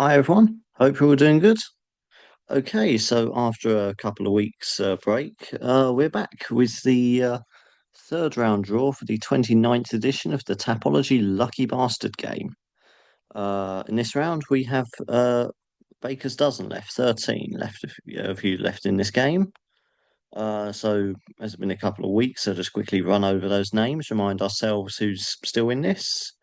Hi everyone, hope you're all doing good. Okay, so after a couple of weeks break, we're back with the third round draw for the 29th edition of the Tapology Lucky Bastard Game. In this round, we have Baker's dozen left, 13 left of you left in this game. So, as it's been a couple of weeks, so just quickly run over those names, remind ourselves who's still in this.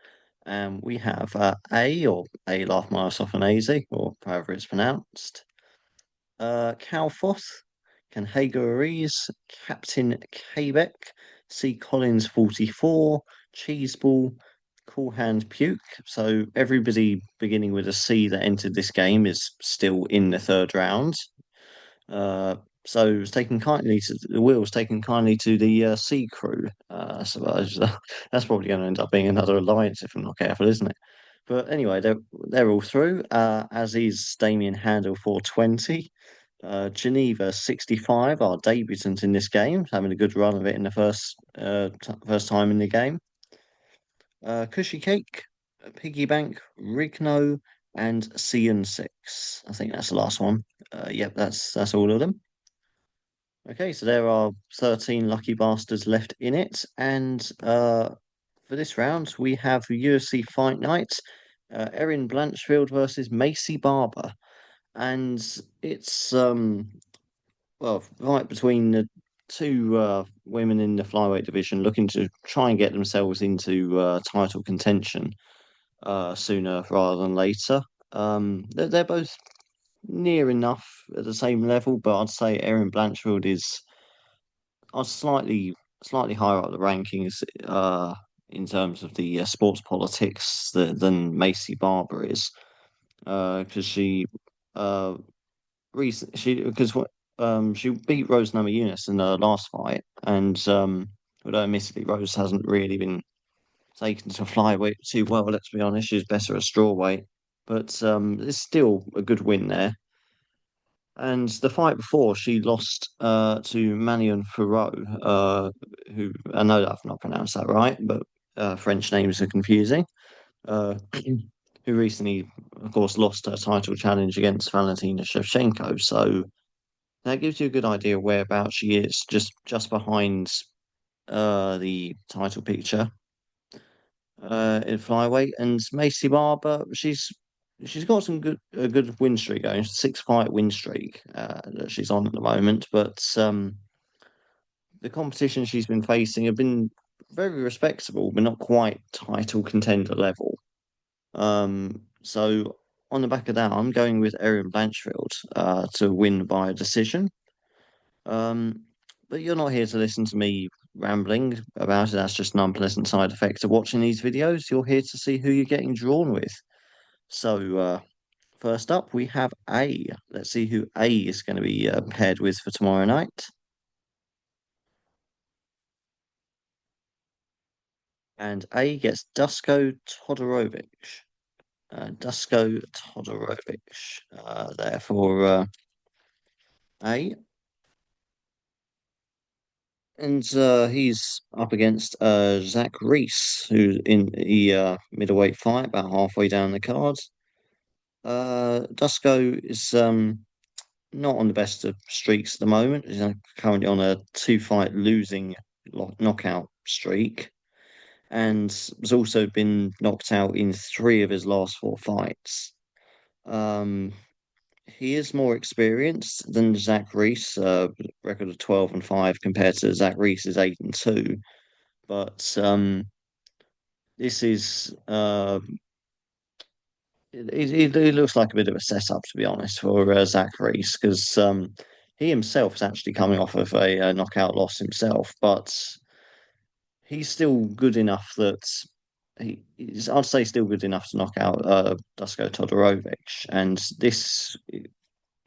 We have or A Laugh Miles Off and AZ, or however it's pronounced. Calfoth, Canhaga Captain Quebec, C. Collins 44, Cheeseball, Cool Hand Puke. So everybody beginning with a C that entered this game is still in the third round. Uh, so it's taken kindly to the wheels taken kindly to the sea crew. I suppose that's probably going to end up being another alliance if I'm not careful, isn't it? But anyway, they're all through. As is Damien Handel 420, Geneva 65, our debutant in this game, having a good run of it in the first time in the game. Cushy Cake, Piggy Bank, Rigno, and CN6. I think that's the last one. Yep, that's all of them. Okay, so there are 13 lucky bastards left in it, and for this round we have UFC Fight Night, Erin Blanchfield versus Macy Barber, and it's well, right between the two women in the flyweight division looking to try and get themselves into title contention sooner rather than later. They're both near enough at the same level, but I'd say Erin Blanchfield is slightly higher up the rankings in terms of the sports politics than Macy Barber is because uh she because she beat Rose Namajunas in her last fight, and although admittedly Rose hasn't really been taken to flyweight too well, let's be honest, she's better at strawweight, but it's still a good win there. And the fight before, she lost to Manion Farrow, who I know that I've not pronounced that right, but French names are confusing. Uh, who recently, of course, lost her title challenge against Valentina Shevchenko. So that gives you a good idea whereabouts she is, just behind the title picture in flyweight. And Macy Barber, she's got a good win streak going, 6 fight win streak that she's on at the moment. But the competition she's been facing have been very respectable, but not quite title contender level. So on the back of that, I'm going with Erin Blanchfield to win by a decision. Um, but you're not here to listen to me rambling about it. That's just an unpleasant side effect of watching these videos. You're here to see who you're getting drawn with. So, first up, we have A. Let's see who A is going to be paired with for tomorrow night. And A gets Dusko Todorovic. Dusko Todorovic. Therefore, A. And he's up against Zach Reese, who's in the middleweight fight, about halfway down the card. Dusko is not on the best of streaks at the moment. He's currently on a 2 fight losing knockout streak, and has also been knocked out in 3 of his last 4 fights. Um, he is more experienced than Zach Reese, record of 12-5 compared to Zach Reese's 8-2. But this is it looks like a bit of a setup, to be honest, for Zach Reese, because he himself is actually coming off of a knockout loss himself, but he's still good enough that I'd say still good enough to knock out Dusko Todorovic, and this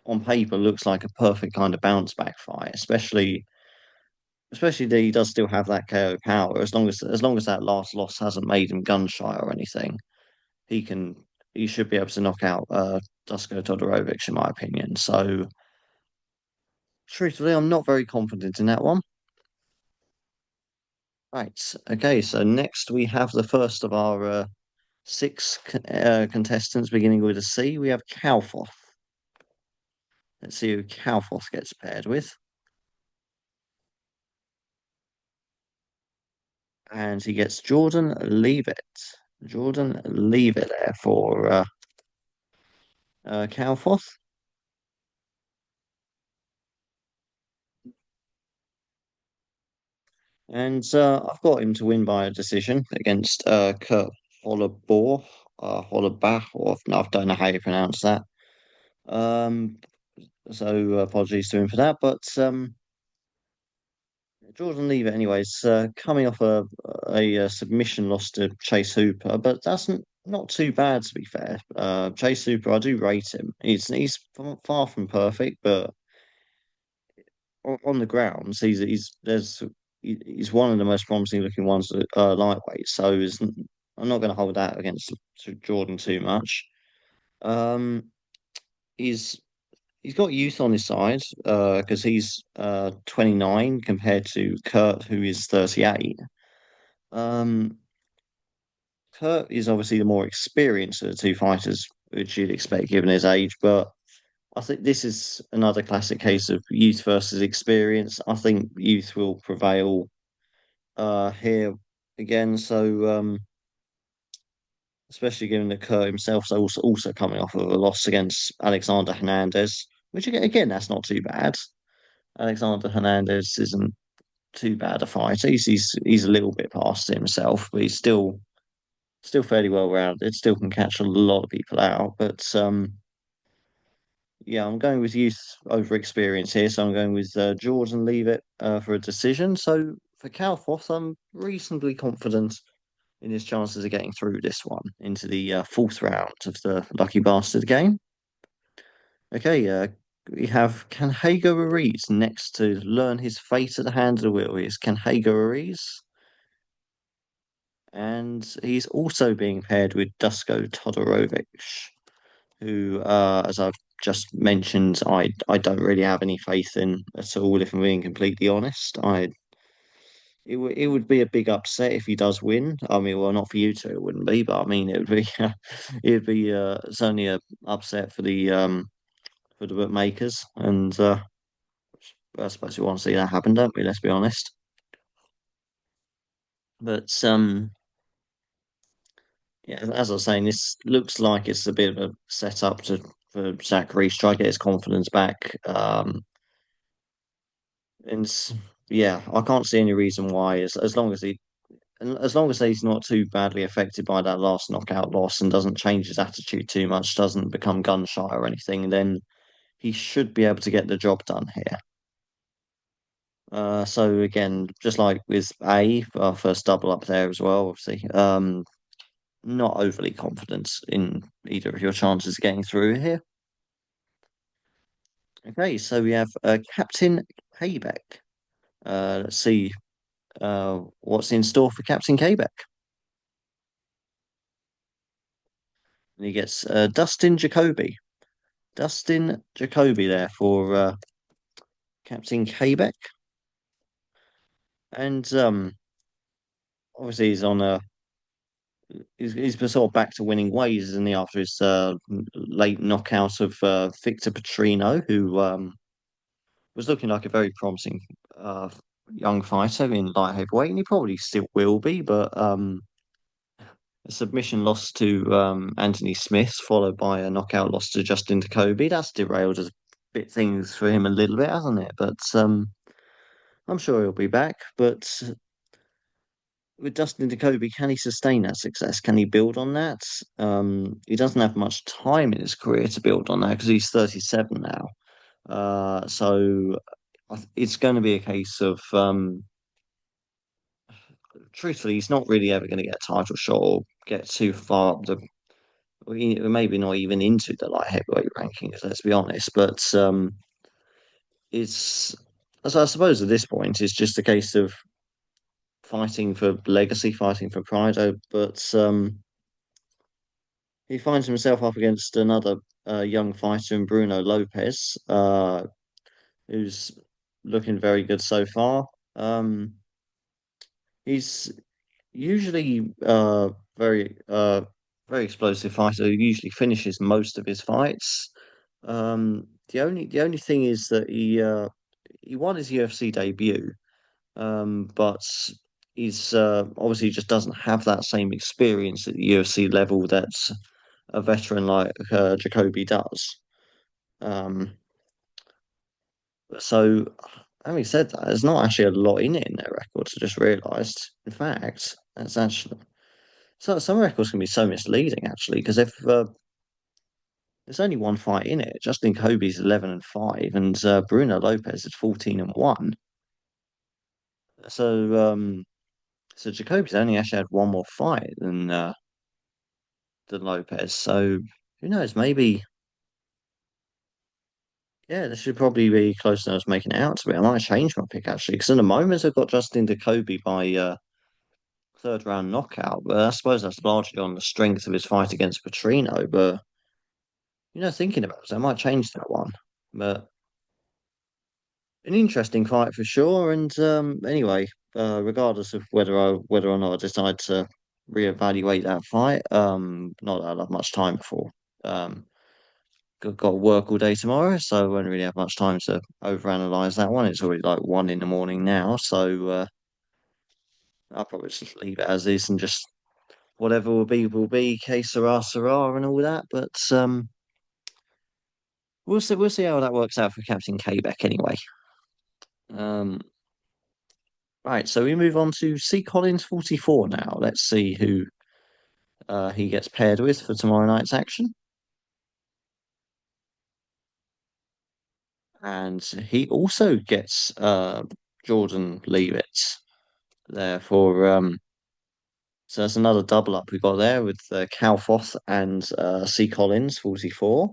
on paper looks like a perfect kind of bounce back fight, especially that he does still have that KO power. As long as that last loss hasn't made him gun shy or anything, he can he should be able to knock out Dusko Todorovic, in my opinion. So truthfully, I'm not very confident in that one. Right. Okay. So next we have the first of our Six contestants beginning with a C. We have Calfoth. Let's see who Calfoth gets paired with. And he gets Jordan Leavitt. Jordan Leavitt there for Calfoth. And I've got him to win by a decision against Kurt Hollebor, Hollebach, or no, I don't know how you pronounce that. Um, so apologies to him for that. But Jordan Leavitt, anyways, coming off a submission loss to Chase Hooper, but that's not too bad to be fair. Chase Hooper, I do rate him. He's far from perfect, but on the grounds, he's one of the most promising looking ones at lightweight. So I'm not going to hold that against Jordan too much. Um, he's he's got youth on his side because he's 29 compared to Kurt, who is 38. Um, Kurt is obviously the more experienced of the two fighters, which you'd expect given his age, but I think this is another classic case of youth versus experience. I think youth will prevail here again. So especially given that Kerr himself is also coming off of a loss against Alexander Hernandez, which again that's not too bad. Alexander Hernandez isn't too bad a fighter. He's a little bit past himself, but he's still fairly well rounded. Still can catch a lot of people out. But yeah, I'm going with youth over experience here. So I'm going with Jordan Leavitt for a decision. So for Calfoth, I'm reasonably confident in his chances of getting through this one into the fourth round of the Lucky Bastard game. Okay, we have Canhego Ruiz next to learn his fate at the hand of the wheel. Here's Canhego Ruiz, and he's also being paired with Dusko Todorovic, who, as I've just mentioned, I don't really have any faith in at all. If I'm being completely honest, it would be a big upset if he does win. I mean, well, not for you two, it wouldn't be, but I mean, it would be it'd be certainly a upset for the bookmakers, and I suppose we want to see that happen, don't we? Let's be honest. But yeah, as I was saying, this looks like it's a bit of a setup to for Zachary to try to get his confidence back. And yeah, I can't see any reason why, as long as as long as he's not too badly affected by that last knockout loss and doesn't change his attitude too much, doesn't become gun shy or anything, then he should be able to get the job done here. So again, just like with our first double up there as well, obviously. Not overly confident in either of your chances of getting through here. Okay, so we have Captain Payback. Let's see what's in store for Captain Quebec. And he gets Dustin Jacoby. Dustin Jacoby there for Captain Quebec. And obviously he's been sort of back to winning ways, isn't he, after his late knockout of Victor Petrino, who was looking like a very promising uh, young fighter in light heavyweight, and he probably still will be, but a submission loss to Anthony Smith, followed by a knockout loss to Justin Jacoby. That's derailed a bit things for him a little bit, hasn't it? But I'm sure he'll be back. But with Dustin Jacoby, can he sustain that success? Can he build on that? He doesn't have much time in his career to build on that because he's 37 now. So it's going to be a case of, truthfully, he's not really ever going to get a title shot or get too far up the maybe not even into the light heavyweight rankings, let's be honest. But it's as I suppose at this point, it's just a case of fighting for legacy, fighting for pride. But he finds himself up against another young fighter in Bruno Lopez, who's looking very good so far. He's usually very very explosive fighter who usually finishes most of his fights. The only thing is that he won his UFC debut, but he's obviously just doesn't have that same experience at the UFC level that a veteran like Jacoby does. Um, so having said that, there's not actually a lot in it in their records. I just realised. In fact, that's actually so some records can be so misleading actually because if there's only one fight in it. Justin Kobe's 11-5, and Bruno Lopez is 14-1. So so Jacoby's only actually had one more fight than Lopez. So who knows? Maybe yeah, this should probably be close enough to making it out to me. I might change my pick actually because in the moment I've got Justin Kobe by third round knockout, but I suppose that's largely on the strength of his fight against Petrino. But thinking about it, I might change that one. But an interesting fight for sure. And anyway, regardless of whether or not I decide to reevaluate that fight, not that I'll have much time before. Um, got to work all day tomorrow, so I won't really have much time to overanalyze that one. It's already like 1 in the morning now, so I'll probably just leave it as is and just whatever will be, que sera, sera, and all that. But we'll see how that works out for Captain Quebec anyway. Um, right, so we move on to C Collins 44 now. Let's see who he gets paired with for tomorrow night's action. And he also gets Jordan Leavitt there for so that's another double up we got there with Calfoth and C Collins 44.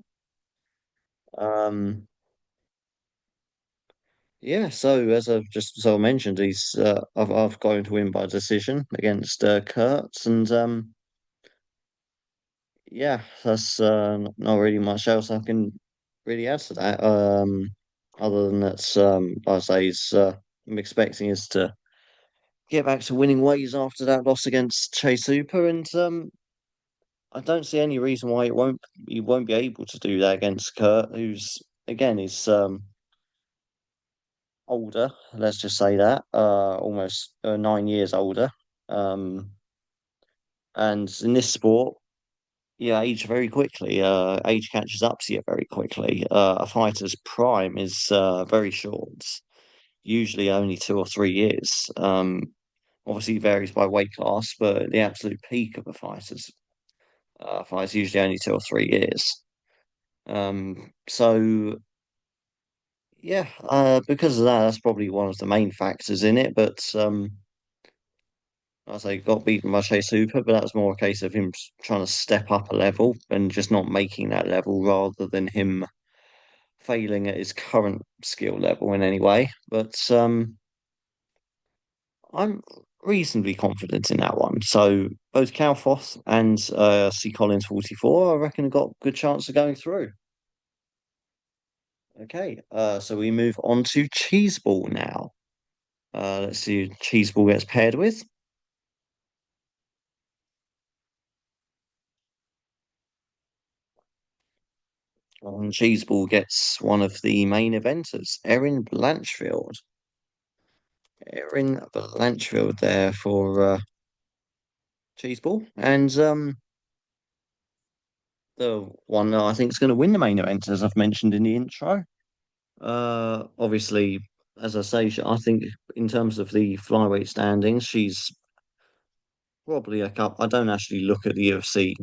Um, yeah, so as I've just so I mentioned, I've got him to win by decision against Kurtz, and yeah, that's not really much else I can really add to that. Other than that, like I say, I'm expecting us to get back to winning ways after that loss against Chase Hooper, and I don't see any reason why he won't be able to do that against Kurt, who's again is older. Let's just say that, almost 9 years older. Um, and in this sport, you age very quickly. Age catches up to you very quickly. A fighter's prime is very short, usually only 2 or 3 years. Obviously, it varies by weight class, but the absolute peak of a fight is usually only 2 or 3 years. So yeah, because of that, that's probably one of the main factors in it. But I say got beaten by Chase Hooper, but that was more a case of him trying to step up a level and just not making that level, rather than him failing at his current skill level in any way. But I'm reasonably confident in that one. So both Calfoth and C Collins 44, I reckon, have got a good chance of going through. Okay, so we move on to Cheeseball now. Let's see who Cheeseball gets paired with. And Cheeseball gets one of the main eventers, Erin Blanchfield. Erin Blanchfield there for Cheeseball. And the one that I think is going to win the main event, as I've mentioned in the intro. Obviously, as I say, I think in terms of the flyweight standings, she's probably a couple. I don't actually look at the UFC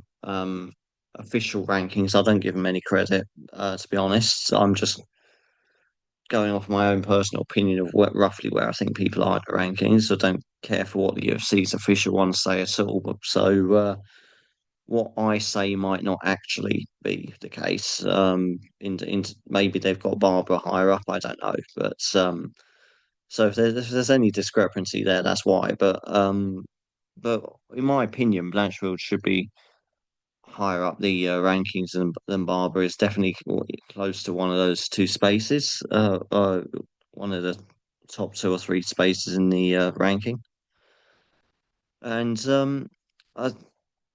official rankings. I don't give them any credit, to be honest. I'm just going off my own personal opinion of roughly where I think people are in the rankings. So I don't care for what the UFC's official ones say at all. But so what I say might not actually be the case. Maybe they've got Barbara higher up. I don't know, but so if there's any discrepancy there, that's why. But in my opinion, Blanchfield should be higher up the rankings than Barbara. Is definitely close to one of those two spaces. One of the top 2 or 3 spaces in the ranking. And I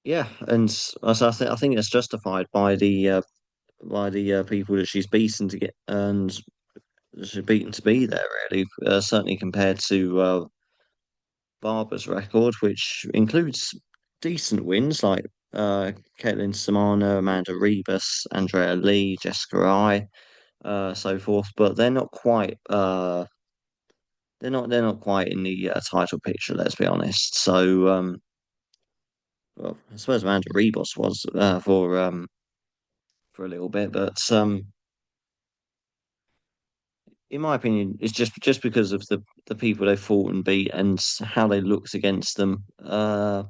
Yeah, and so I think it's justified by the people that she's beaten to get and she's beaten to be there. Really, certainly compared to Barber's record, which includes decent wins like Caitlin Samana, Amanda Rebus, Andrea Lee, Jessica I, so forth. But they're not quite in the title picture. Let's be honest. So well, I suppose Amanda Rebus was for a little bit, but in my opinion, it's just because of the people they fought and beat and how they looked against them. I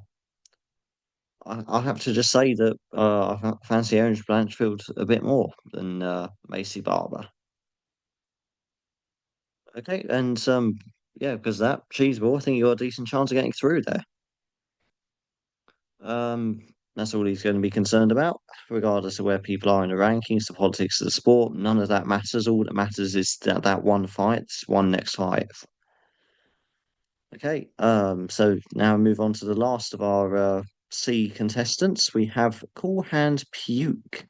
have to just say that fancy Orange Blanchfield a bit more than Macy Barber. Okay, and yeah, because that Cheeseball, I think you got a decent chance of getting through there. Um, that's all he's going to be concerned about, regardless of where people are in the rankings, the politics of the sport. None of that matters. All that matters is that one fight, one next fight. Okay, so now we move on to the last of our C contestants. We have Cool Hand Puke.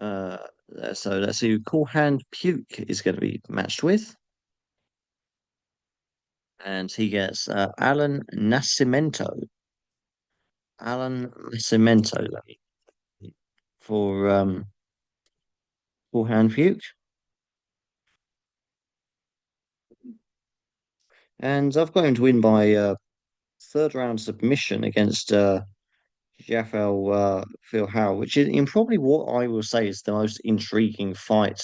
Uh, so let's see who Cool Hand Puke is going to be matched with. And he gets Alan Nascimento. Alan Nascimento for Cool Hand Puke. And I've got him to win by third round submission against Jafel Phil Howe, which is in probably what I will say is the most intriguing fight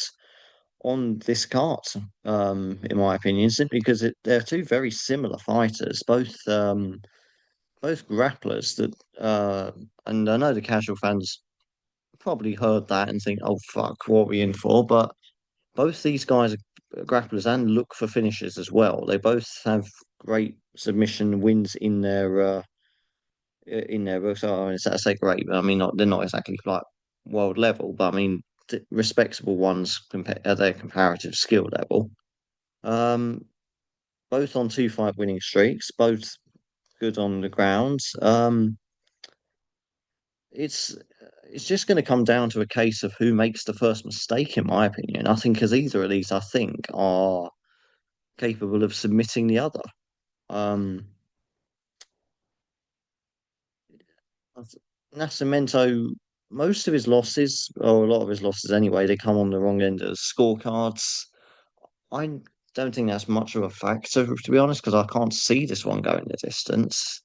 on this card, in my opinion, simply because they're two very similar fighters, both grapplers that and I know the casual fans probably heard that and think, oh fuck, what are we in for? But both these guys are grapplers and look for finishes as well. They both have great submission wins in their books. So, I mean, I say great, but I mean they're not exactly like world level, but I mean respectable ones compared at their comparative skill level. Um, both on two fight winning streaks, both good on the ground. It's it's just going to come down to a case of who makes the first mistake, in my opinion. I think because either of these, I think, are capable of submitting the other. Um, Nascimento, most of his losses, or a lot of his losses anyway, they come on the wrong end of scorecards. I don't think that's much of a factor, to be honest, because I can't see this one going the distance.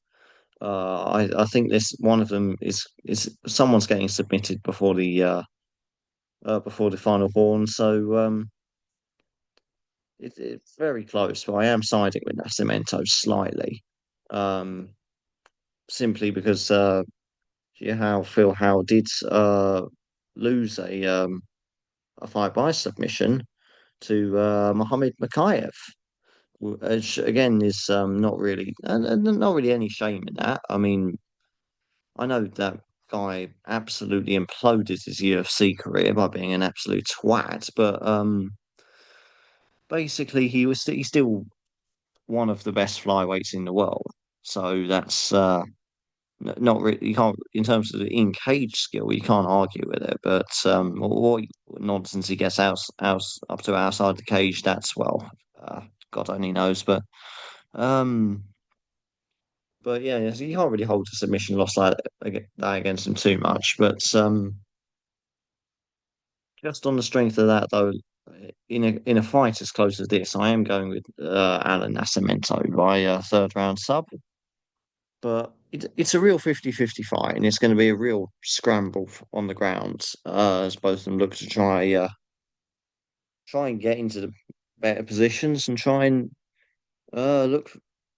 I think this one of them is someone's getting submitted before the final horn, so it's very close. But I am siding with Nascimento slightly, um, simply because how Phil Howe did lose a fight by submission to Mohammed Makayev, which again is not really and not really any shame in that. I mean, I know that guy absolutely imploded his UFC career by being an absolute twat, but basically he's still one of the best flyweights in the world. So that's not really you can't in terms of the in cage skill you can't argue with it. But what nonsense he gets out up to outside the cage, that's well, God only knows. Um, but yeah, so you can't really hold a submission loss that against him too much. But just on the strength of that, though, in a fight as close as this, I am going with Alan Nascimento by third round sub. But it's a real 50-50 fight, and it's going to be a real scramble on the ground as both of them look to try and get into the better positions and try and uh, look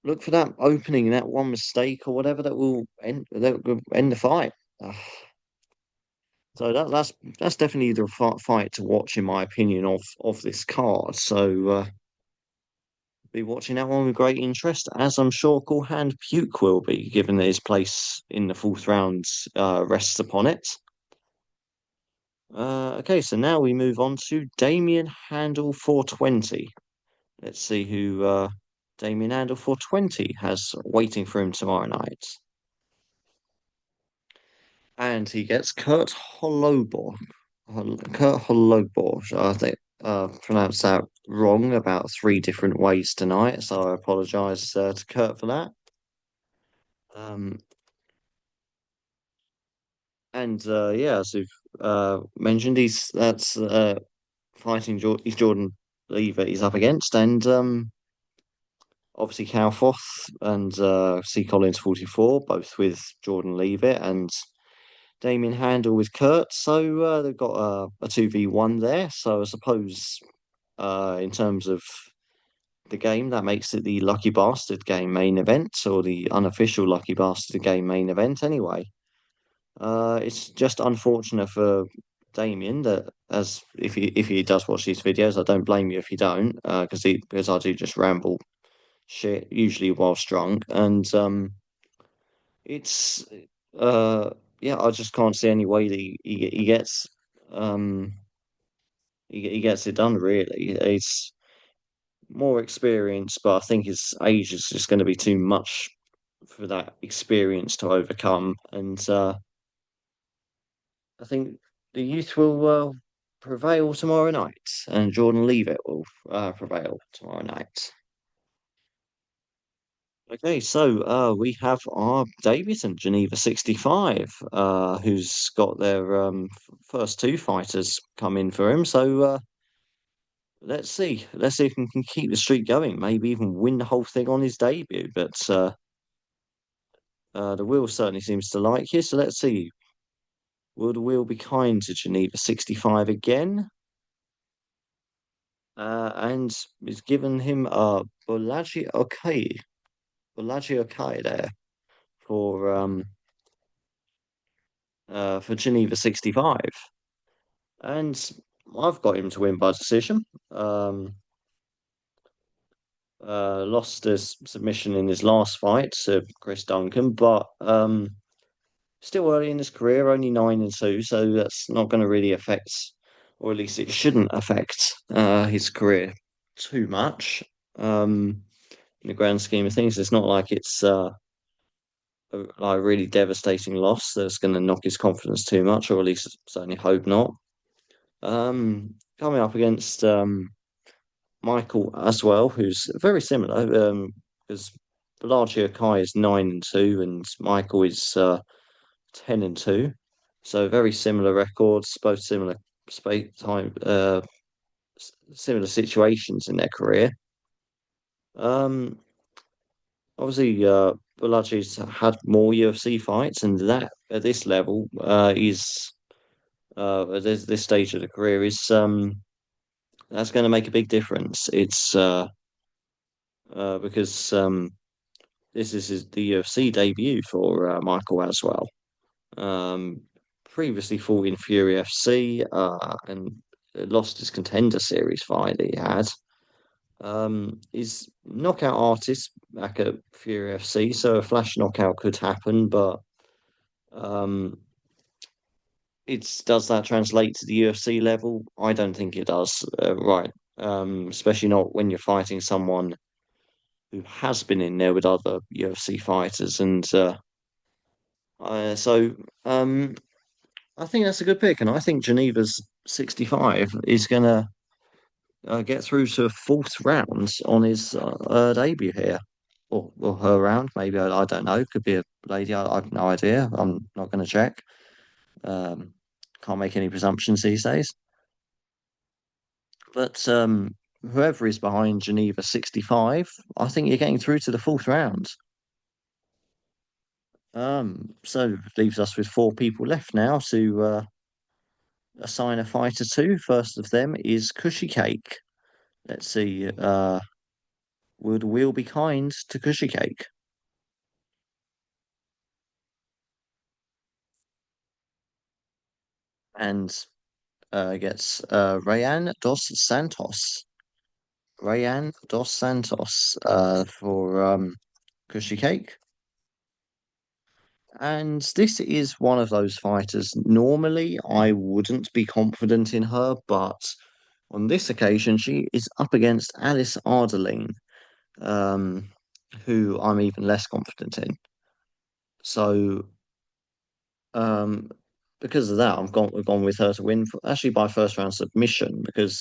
look for that opening, that one mistake or whatever that will end the fight. Uh, so that's definitely the fight to watch, in my opinion, of this card. So be watching that one with great interest, as I'm sure Gorhand Puke will be, given that his place in the fourth round rests upon it. Okay, so now we move on to Damien Handel 420. Let's see who Damien Handel 420 has waiting for him tomorrow night. and he gets Kurt Holobor. I think pronounced that wrong about three different ways tonight, so I apologise to Kurt for that. Um, and yeah, as you've mentioned, he's Jordan Lever he's up against, and obviously Calfoth and C Collins 44, both with Jordan Leavitt and Damien Handel with Kurt. So they've got a 2v1 there. So I suppose in terms of the game, that makes it the Lucky Bastard game main event, or the unofficial Lucky Bastard game main event anyway. It's just unfortunate for Damien that as if he does watch these videos, I don't blame you if you don't, because I do just ramble shit, usually whilst drunk. And it's uh yeah, I just can't see any way that um he gets it done really. It's more experience, but I think his age is just going to be too much for that experience to overcome. And I think the youth will prevail tomorrow night, and Jordan Leavitt will prevail tomorrow night. Okay, so we have our debutant, Geneva 65, who's got their first two fighters come in for him. So let's see if he can keep the streak going, maybe even win the whole thing on his debut. But the wheel certainly seems to like you. So let's see, will the wheel be kind to Geneva 65 again? And it's given him a Bolaji okay there for for Geneva 65. And I've got him to win by decision. Um, lost his submission in his last fight to Chris Duncan, but still early in his career, only 9-2, so that's not going to really affect, or at least it shouldn't affect his career too much. In the grand scheme of things, it's not like it's a really devastating loss that's going to knock his confidence too much, or at least certainly hope not. Coming up against Michael as well, who's very similar, because Bellagio Kai is 9-2 and Michael is 10-2. So very similar records, both similar space time, similar situations in their career. Um, Obviously, Bellagio's had more UFC fights, and that at this level is at this stage of the career is that's going to make a big difference. It's because this is the UFC debut for Michael as well. Um, Previously fought in Fury FC and lost his contender series fight that he had. He's knockout artist back at Fury FC, so a flash knockout could happen, but um, does that translate to the UFC level? I don't think it does. Right, especially not when you're fighting someone who has been in there with other UFC fighters, and so I think that's a good pick, and I think Geneva's 65 is gonna get through to a fourth round on his debut here, or her round, maybe I don't know. Could be a lady. I have no idea. I'm not going to check. Um, can't make any presumptions these days. But whoever is behind Geneva 65, I think you're getting through to the fourth round. So leaves us with four people left now to assign a fighter to. First of them is Cushy Cake. Let's see. Would Wheel be kind to Cushy Cake? And gets Rayan dos Santos. Rayan dos Santos for Cushy Cake. And this is one of those fighters. Normally, I wouldn't be confident in her, but on this occasion, she is up against Alice Ardeline, um, who I'm even less confident in. So Um, because of that, I've gone with her to win actually by first round submission because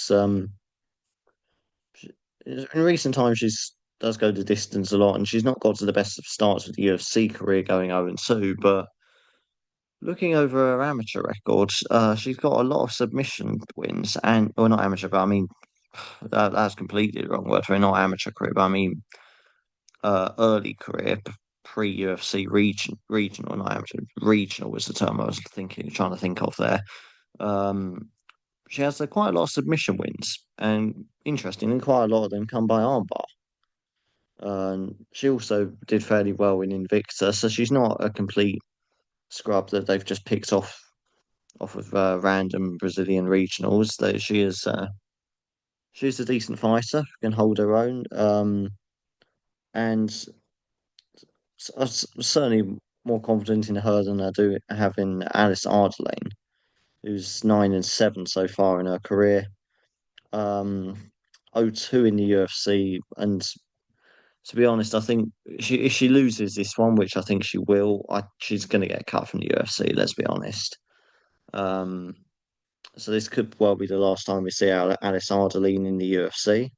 she, in recent times she's does go the distance a lot and she's not got to the best of starts with the UFC career going 0-2, but looking over her amateur records, she's got a lot of submission wins and well not amateur, but I mean that's completely the wrong word for her, not amateur career, but I mean early career, pre UFC regional, not amateur, regional was the term I was trying to think of there. Um, she has quite a lot of submission wins, and interestingly, quite a lot of them come by armbar. And she also did fairly well in Invicta, so she's not a complete scrub that they've just picked off of random Brazilian regionals. That she's a decent fighter, can hold her own, and I'm certainly more confident in her than I do having Alice Ardelane, who's 9-7 so far in her career. 0-2 in the UFC, and to be honest, I think if she loses this one, which I think she will, she's going to get cut from the UFC. Let's be honest. Um, so this could well be the last time we see Alice Ardelene in the UFC.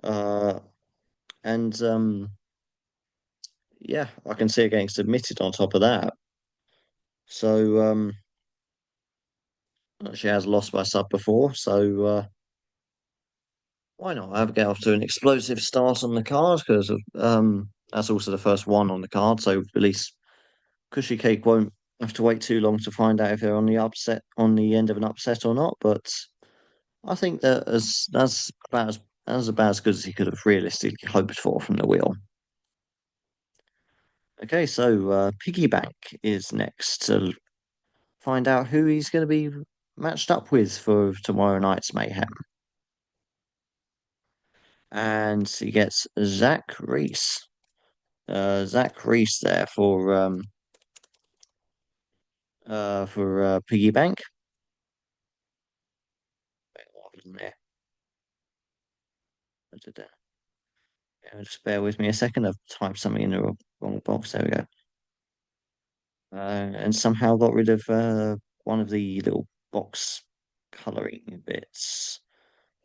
Uh, and yeah, I can see her getting submitted on top of that. So she has lost by sub before, so why not have get off to an explosive start on the card? Because that's also the first one on the card, so at least Cushy Cake won't have to wait too long to find out if they're on the end of an upset or not. But I think that that's about as good as he could have realistically hoped for from the wheel. Okay, so Piggy Bank is next to find out who he's going to be matched up with for tomorrow night's Mayhem. And he gets Zach Reese. Zach Reese there for Piggy Bank. Wait, what happened there? Yeah, just bear with me a second. I've typed something in the wrong box. There we go. And somehow got rid of one of the little box coloring bits.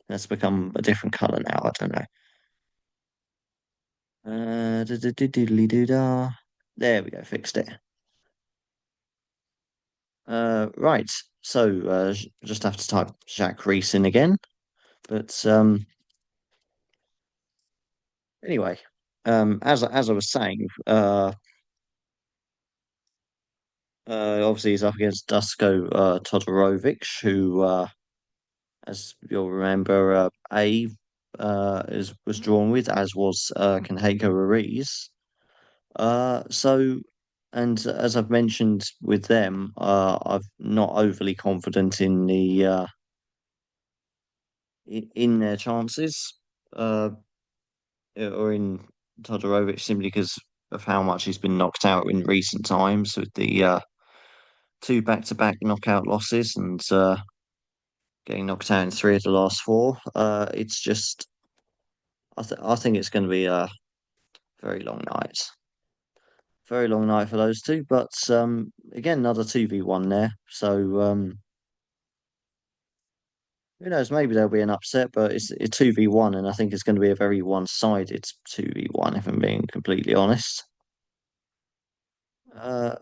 That's become a different color now. I don't know. Da. There we go. Fixed it. Right. So just have to type Jack Reese in again. But anyway, as I was saying, obviously he's up against Dusko Todorovic, who, as you'll remember, was drawn with, as was Kanheko Ruiz. So, and as I've mentioned with them, I'm not overly confident in in their chances, or in Todorovic simply because of how much he's been knocked out in recent times with the two back-to-back knockout losses and getting knocked out in three of the last four. It's just I think it's going to be a very long night, very long night for those two. But again, another 2v1 there. So who knows? Maybe there'll be an upset, but it's a 2v1, and I think it's going to be a very one-sided 2v1 if I'm being completely honest. Uh,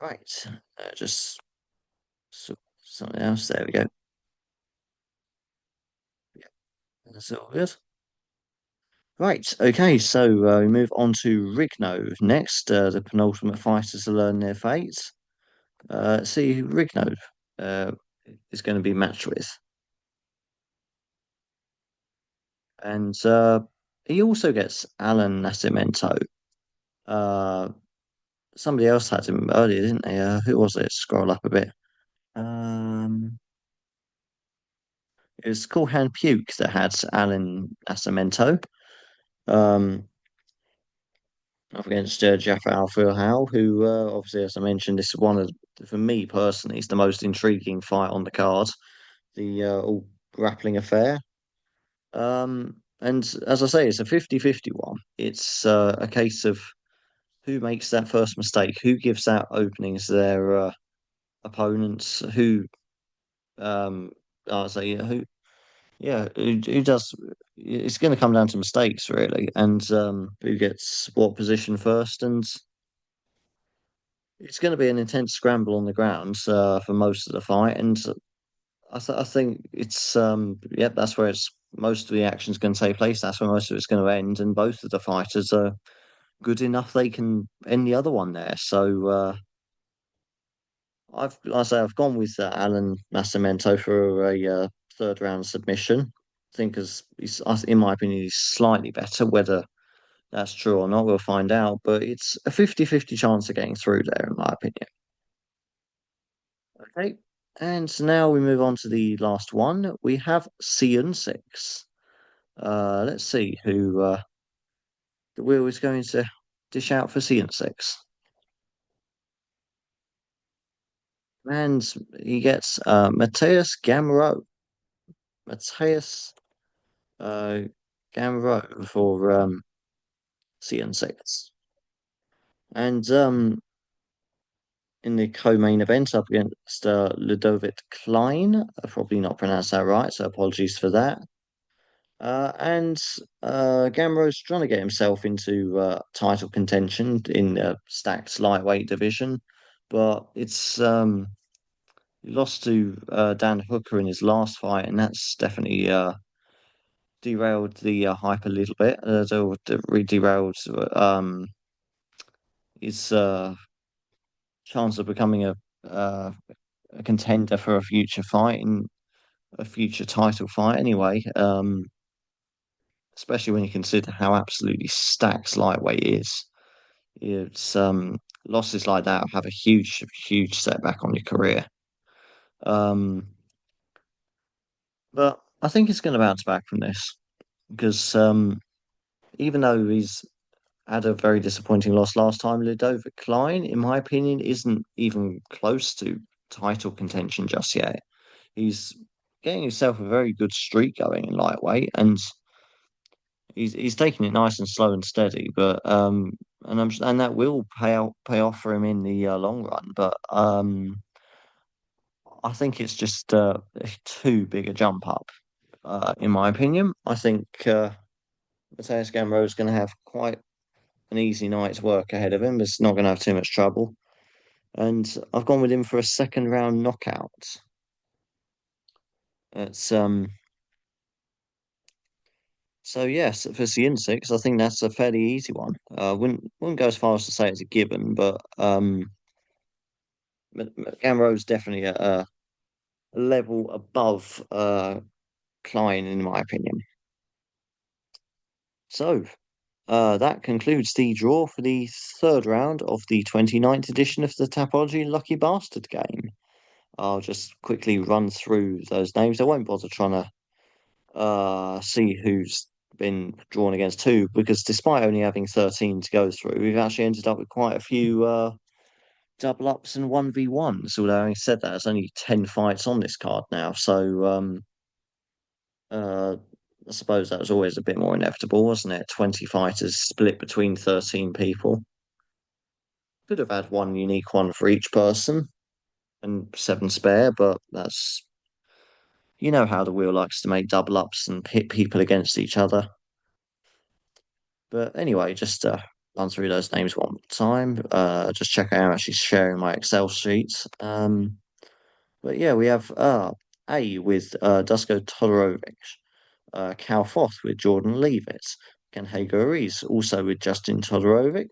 right, just something else. There we go. Yeah, that's all good. Right, okay, so we move on to Rigno next, the penultimate fighters to learn their fate. See who Rigno uh, is going to be matched with. And he also gets Alan Nascimento. Uh, somebody else had him earlier, didn't they? Who was it? Scroll up a bit. Um, it was Cool Hand Puke that had Alan Nascimento. Um, up against Jaffa Al who obviously, as I mentioned, this is one of, for me personally, it's the most intriguing fight on the card. The all grappling affair. And as I say, it's a 50-50 one. It's a case of who makes that first mistake, who gives out openings to their opponents, who I say who does. It's going to come down to mistakes really, and who gets what position first, and it's going to be an intense scramble on the ground for most of the fight, and I think it's yeah, that's where it's most of the action's going to take place. That's where most of it's going to end, and both of the fighters are good enough they can end the other one there. So I say I've gone with Alan Nascimento for a third round submission. I think as in my opinion, he's slightly better. Whether that's true or not, we'll find out. But it's a 50-50 chance of getting through there, in my opinion. Okay. And so now we move on to the last one. We have C&6. Let's see who the wheel is going to dish out for C&6. And he gets Mateus Gamero. Mateus uh, Gamero for CN6. And in the co-main event up against Ludovic Klein. I've probably not pronounced that right, so apologies for that. And Gamro's trying to get himself into title contention in the stacked lightweight division, but it's he lost to Dan Hooker in his last fight, and that's definitely derailed the hype a little bit. Derailed his chance of becoming uh, a contender for a future fight in a future title fight. Anyway, especially when you consider how absolutely stacked lightweight is. It's losses like that have a huge setback on your career. Um, but I think he's going to bounce back from this because even though he's had a very disappointing loss last time, Ludovic Klein, in my opinion, isn't even close to title contention just yet. He's getting himself a very good streak going in lightweight, and he's taking it nice and slow and steady. But and that will pay off for him in the long run. But I think it's just too big a jump up, in my opinion. I think Mateus Gamero is going to have quite an easy night's work ahead of him. It's not going to have too much trouble. And I've gone with him for a second round knockout. It's so yes, for Cienix, I think that's a fairly easy one. Wouldn't go as far as to say it's a given, but Gamro's definitely a level above Klein in my opinion. So that concludes the draw for the third round of the 29th edition of the Tapology Lucky Bastard game. I'll just quickly run through those names. I won't bother trying to see who's been drawn against who, because despite only having 13 to go through, we've actually ended up with quite a few double ups and 1v1s. Although having said that, there's only 10 fights on this card now, so uh, I suppose that was always a bit more inevitable, wasn't it? 20 fighters split between 13 people. Could have had one unique one for each person and seven spare, but that's you know how the wheel likes to make double ups and pit people against each other. But anyway, just run through those names one more time. Just check out I'm actually sharing my Excel sheets. But yeah, we have A with Dusko Todorovic, Cal Foth with Jordan Leavitt, Kenhago Ruiz also with Justin Todorovic,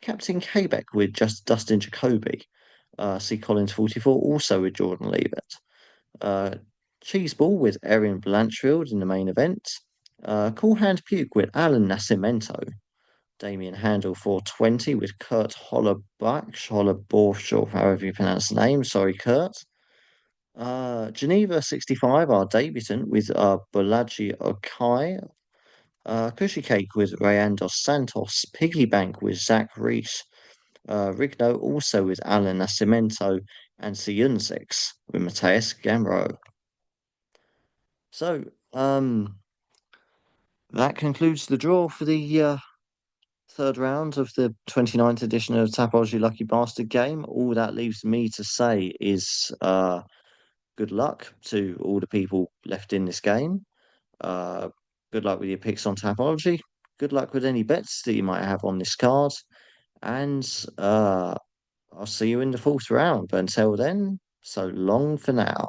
Captain Quebec with just Dustin Jacoby, C Collins 44 also with Jordan Leavitt, uh, Cheeseball with Erin Blanchfield in the main event, Cool Hand Puke with Alan Nascimento, Damien Handel 420 with Kurt Hollerborsch, or however you pronounce the name. Sorry, Kurt. Geneva 65, our debutant with Bolaji Okai. Cushy Cake with Rayandos Santos. Piggy Bank with Zach Reese. Rigno also with Alan Nascimento. And Siyunzix with Mateus Gamro. So, that concludes the draw for the third round of the 29th edition of Tapology Lucky Bastard Game. All that leaves me to say is good luck to all the people left in this game. Uh, Good luck with your picks on Tapology. Good luck with any bets that you might have on this card. And I'll see you in the fourth round. But until then, so long for now.